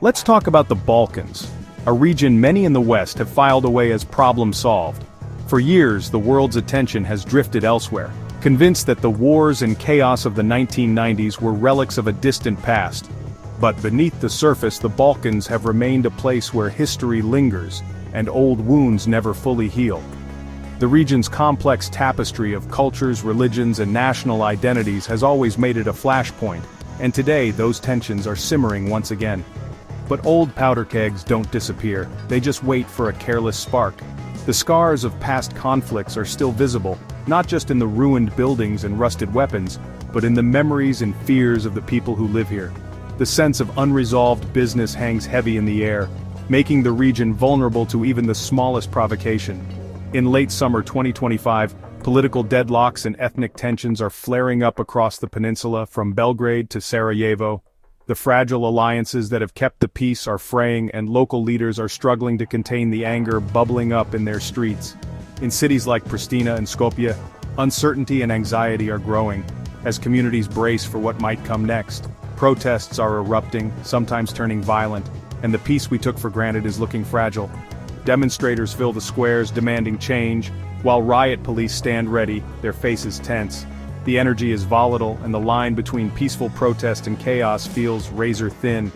Let's talk about the Balkans, a region many in the West have filed away as problem solved. For years, the world's attention has drifted elsewhere, convinced that the wars and chaos of the 1990s were relics of a distant past. But beneath the surface, the Balkans have remained a place where history lingers, and old wounds never fully heal. The region's complex tapestry of cultures, religions, and national identities has always made it a flashpoint, and today those tensions are simmering once again. But old powder kegs don't disappear, they just wait for a careless spark. The scars of past conflicts are still visible, not just in the ruined buildings and rusted weapons, but in the memories and fears of the people who live here. The sense of unresolved business hangs heavy in the air, making the region vulnerable to even the smallest provocation. In late summer 2025, political deadlocks and ethnic tensions are flaring up across the peninsula from Belgrade to Sarajevo. The fragile alliances that have kept the peace are fraying, and local leaders are struggling to contain the anger bubbling up in their streets. In cities like Pristina and Skopje, uncertainty and anxiety are growing, as communities brace for what might come next. Protests are erupting, sometimes turning violent, and the peace we took for granted is looking fragile. Demonstrators fill the squares demanding change, while riot police stand ready, their faces tense. The energy is volatile, and the line between peaceful protest and chaos feels razor thin.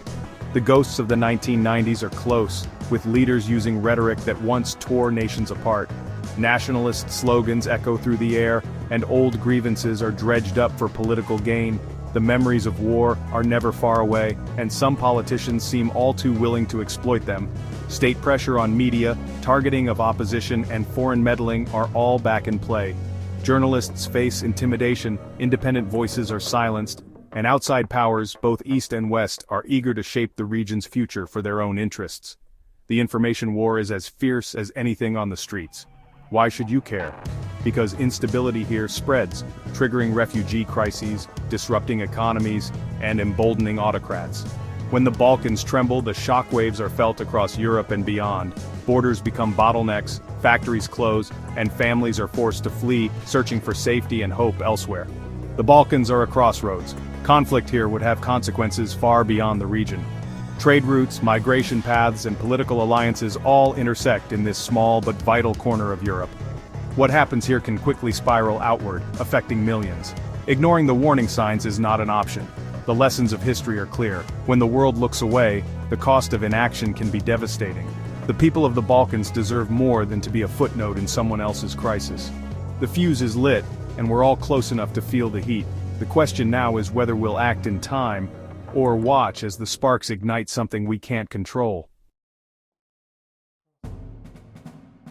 The ghosts of the 1990s are close, with leaders using rhetoric that once tore nations apart. Nationalist slogans echo through the air, and old grievances are dredged up for political gain. The memories of war are never far away, and some politicians seem all too willing to exploit them. State pressure on media, targeting of opposition, and foreign meddling are all back in play. Journalists face intimidation, independent voices are silenced, and outside powers, both East and West, are eager to shape the region's future for their own interests. The information war is as fierce as anything on the streets. Why should you care? Because instability here spreads, triggering refugee crises, disrupting economies, and emboldening autocrats. When the Balkans tremble, the shockwaves are felt across Europe and beyond. Borders become bottlenecks, factories close, and families are forced to flee, searching for safety and hope elsewhere. The Balkans are a crossroads. Conflict here would have consequences far beyond the region. Trade routes, migration paths, and political alliances all intersect in this small but vital corner of Europe. What happens here can quickly spiral outward, affecting millions. Ignoring the warning signs is not an option. The lessons of history are clear. When the world looks away, the cost of inaction can be devastating. The people of the Balkans deserve more than to be a footnote in someone else's crisis. The fuse is lit, and we're all close enough to feel the heat. The question now is whether we'll act in time, or watch as the sparks ignite something we can't control.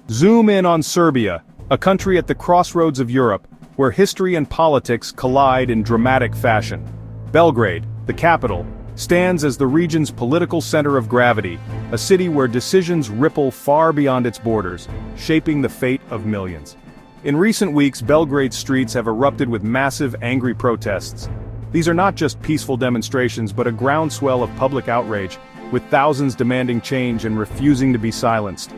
Zoom in on Serbia, a country at the crossroads of Europe, where history and politics collide in dramatic fashion. Belgrade, the capital, stands as the region's political center of gravity, a city where decisions ripple far beyond its borders, shaping the fate of millions. In recent weeks, Belgrade's streets have erupted with massive, angry protests. These are not just peaceful demonstrations but a groundswell of public outrage, with thousands demanding change and refusing to be silenced.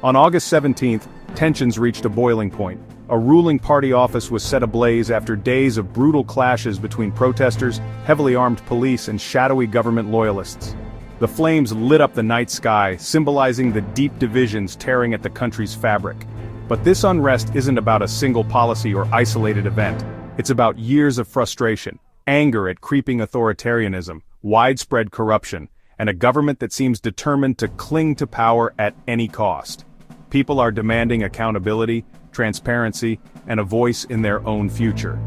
On August 17th, tensions reached a boiling point. A ruling party office was set ablaze after days of brutal clashes between protesters, heavily armed police, and shadowy government loyalists. The flames lit up the night sky, symbolizing the deep divisions tearing at the country's fabric. But this unrest isn't about a single policy or isolated event. It's about years of frustration, anger at creeping authoritarianism, widespread corruption, and a government that seems determined to cling to power at any cost. People are demanding accountability, transparency, and a voice in their own future.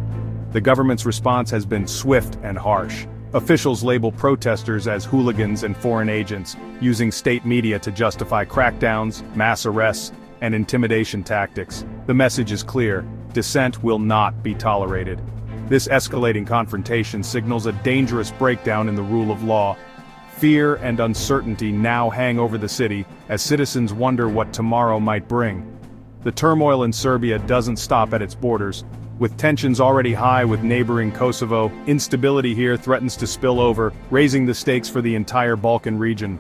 The government's response has been swift and harsh. Officials label protesters as hooligans and foreign agents, using state media to justify crackdowns, mass arrests, and intimidation tactics. The message is clear: dissent will not be tolerated. This escalating confrontation signals a dangerous breakdown in the rule of law. Fear and uncertainty now hang over the city, as citizens wonder what tomorrow might bring. The turmoil in Serbia doesn't stop at its borders. With tensions already high with neighboring Kosovo, instability here threatens to spill over, raising the stakes for the entire Balkan region.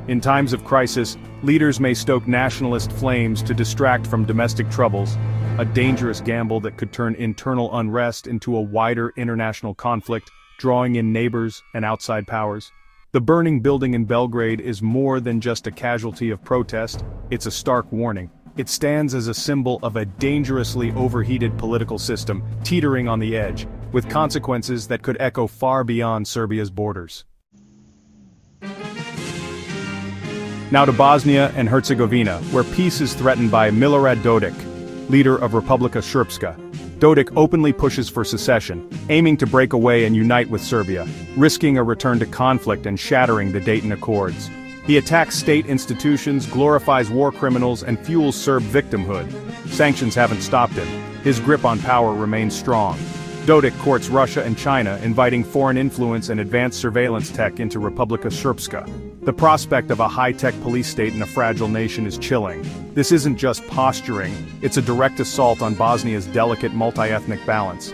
In times of crisis, leaders may stoke nationalist flames to distract from domestic troubles, a dangerous gamble that could turn internal unrest into a wider international conflict, drawing in neighbors and outside powers. The burning building in Belgrade is more than just a casualty of protest, it's a stark warning. It stands as a symbol of a dangerously overheated political system, teetering on the edge, with consequences that could echo far beyond Serbia's borders. Now to Bosnia and Herzegovina, where peace is threatened by Milorad Dodik, leader of Republika Srpska. Dodik openly pushes for secession, aiming to break away and unite with Serbia, risking a return to conflict and shattering the Dayton Accords. He attacks state institutions, glorifies war criminals, and fuels Serb victimhood. Sanctions haven't stopped him. His grip on power remains strong. Dodik courts Russia and China, inviting foreign influence and advanced surveillance tech into Republika Srpska. The prospect of a high-tech police state in a fragile nation is chilling. This isn't just posturing, it's a direct assault on Bosnia's delicate multi-ethnic balance.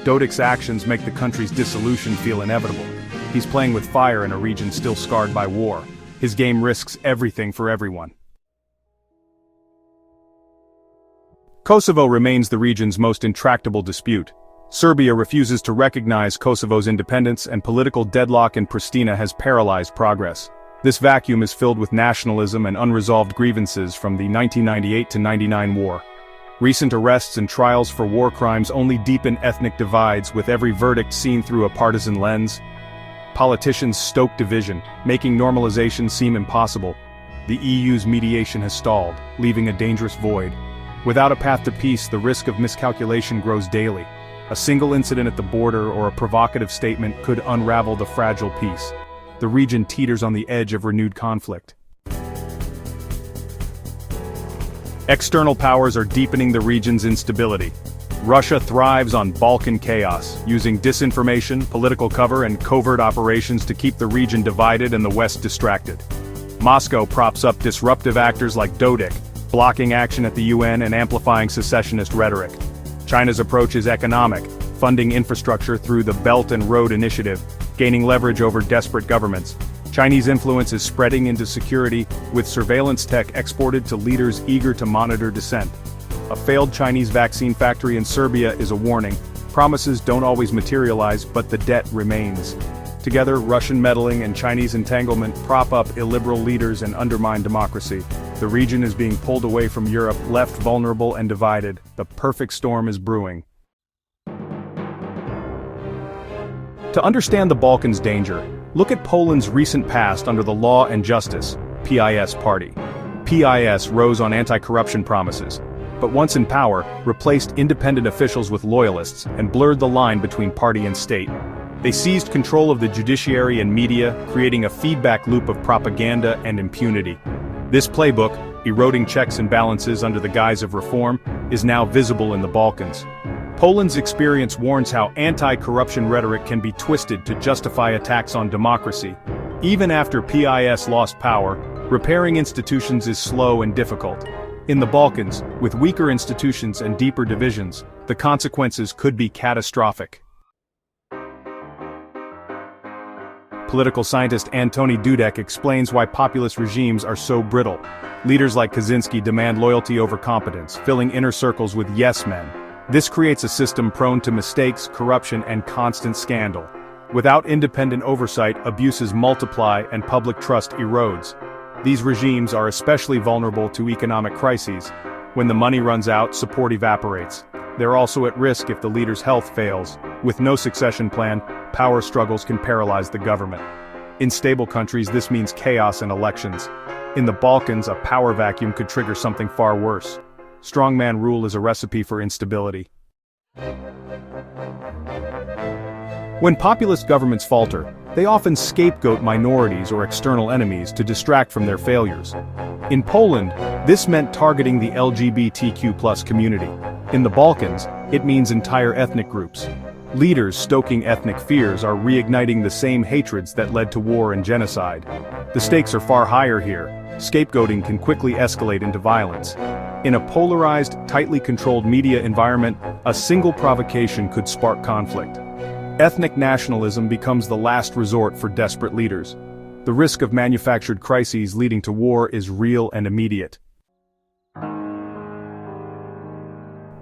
Dodik's actions make the country's dissolution feel inevitable. He's playing with fire in a region still scarred by war. His game risks everything for everyone. Kosovo remains the region's most intractable dispute. Serbia refuses to recognize Kosovo's independence, and political deadlock in Pristina has paralyzed progress. This vacuum is filled with nationalism and unresolved grievances from the 1998-99 war. Recent arrests and trials for war crimes only deepen ethnic divides, with every verdict seen through a partisan lens. Politicians stoke division, making normalization seem impossible. The EU's mediation has stalled, leaving a dangerous void. Without a path to peace, the risk of miscalculation grows daily. A single incident at the border or a provocative statement could unravel the fragile peace. The region teeters on the edge of renewed conflict. External powers are deepening the region's instability. Russia thrives on Balkan chaos, using disinformation, political cover, and covert operations to keep the region divided and the West distracted. Moscow props up disruptive actors like Dodik, blocking action at the UN and amplifying secessionist rhetoric. China's approach is economic, funding infrastructure through the Belt and Road Initiative, gaining leverage over desperate governments. Chinese influence is spreading into security, with surveillance tech exported to leaders eager to monitor dissent. A failed Chinese vaccine factory in Serbia is a warning. Promises don't always materialize, but the debt remains. Together, Russian meddling and Chinese entanglement prop up illiberal leaders and undermine democracy. The region is being pulled away from Europe, left vulnerable and divided. The perfect storm is brewing. To understand the Balkans' danger, look at Poland's recent past under the Law and Justice (PiS) party. PiS rose on anti-corruption promises, but once in power, replaced independent officials with loyalists and blurred the line between party and state. They seized control of the judiciary and media, creating a feedback loop of propaganda and impunity. This playbook, eroding checks and balances under the guise of reform, is now visible in the Balkans. Poland's experience warns how anti-corruption rhetoric can be twisted to justify attacks on democracy. Even after PiS lost power, repairing institutions is slow and difficult. In the Balkans, with weaker institutions and deeper divisions, the consequences could be catastrophic. Political scientist Antoni Dudek explains why populist regimes are so brittle. Leaders like Kaczynski demand loyalty over competence, filling inner circles with yes-men. This creates a system prone to mistakes, corruption, and constant scandal. Without independent oversight, abuses multiply and public trust erodes. These regimes are especially vulnerable to economic crises. When the money runs out, support evaporates. They're also at risk if the leader's health fails. With no succession plan, power struggles can paralyze the government. In stable countries, this means chaos and elections. In the Balkans, a power vacuum could trigger something far worse. Strongman rule is a recipe for instability. When populist governments falter, they often scapegoat minorities or external enemies to distract from their failures. In Poland, this meant targeting the LGBTQ+ community. In the Balkans, it means entire ethnic groups. Leaders stoking ethnic fears are reigniting the same hatreds that led to war and genocide. The stakes are far higher here. Scapegoating can quickly escalate into violence. In a polarized, tightly controlled media environment, a single provocation could spark conflict. Ethnic nationalism becomes the last resort for desperate leaders. The risk of manufactured crises leading to war is real and immediate.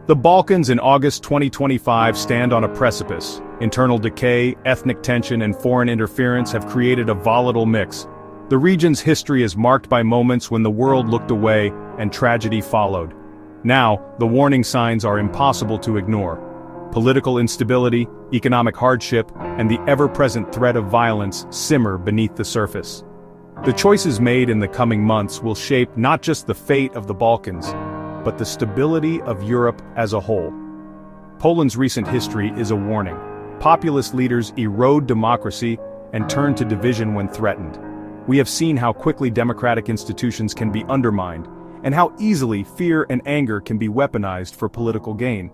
The Balkans in August 2025 stand on a precipice, Internal decay, ethnic tension, and foreign interference have created a volatile mix. The region's history is marked by moments when the world looked away and tragedy followed. Now, the warning signs are impossible to ignore. Political instability, economic hardship, and the ever-present threat of violence simmer beneath the surface. The choices made in the coming months will shape not just the fate of the Balkans, but the stability of Europe as a whole. Poland's recent history is a warning. Populist leaders erode democracy and turn to division when threatened. We have seen how quickly democratic institutions can be undermined, and how easily fear and anger can be weaponized for political gain.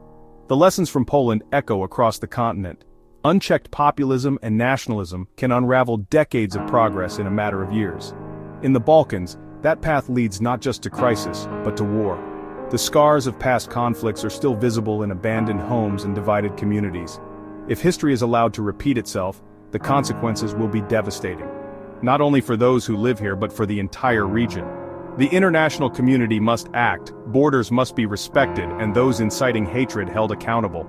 The lessons from Poland echo across the continent. Unchecked populism and nationalism can unravel decades of progress in a matter of years. In the Balkans, that path leads not just to crisis, but to war. The scars of past conflicts are still visible in abandoned homes and divided communities. If history is allowed to repeat itself, the consequences will be devastating. Not only for those who live here, but for the entire region. The international community must act, borders must be respected, and those inciting hatred held accountable.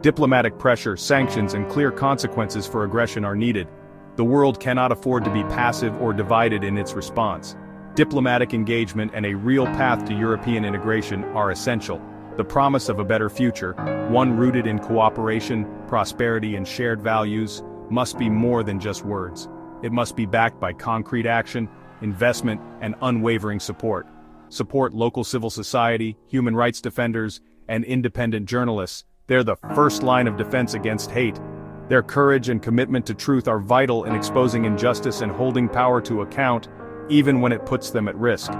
Diplomatic pressure, sanctions, and clear consequences for aggression are needed. The world cannot afford to be passive or divided in its response. Diplomatic engagement and a real path to European integration are essential. The promise of a better future, one rooted in cooperation, prosperity, and shared values, must be more than just words. It must be backed by concrete action, investment, and unwavering support. Support local civil society, human rights defenders, and independent journalists. They're the first line of defense against hate. Their courage and commitment to truth are vital in exposing injustice and holding power to account, even when it puts them at risk.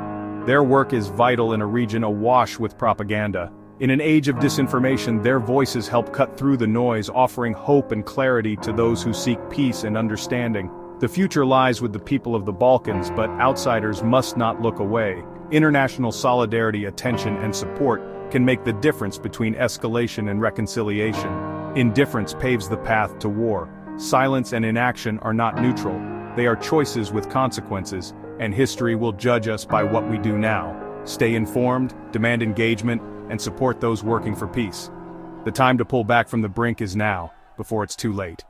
Their work is vital in a region awash with propaganda. In an age of disinformation, their voices help cut through the noise, offering hope and clarity to those who seek peace and understanding. The future lies with the people of the Balkans, but outsiders must not look away. International solidarity, attention, and support can make the difference between escalation and reconciliation. Indifference paves the path to war. Silence and inaction are not neutral. They are choices with consequences, and history will judge us by what we do now. Stay informed, demand engagement, and support those working for peace. The time to pull back from the brink is now, before it's too late.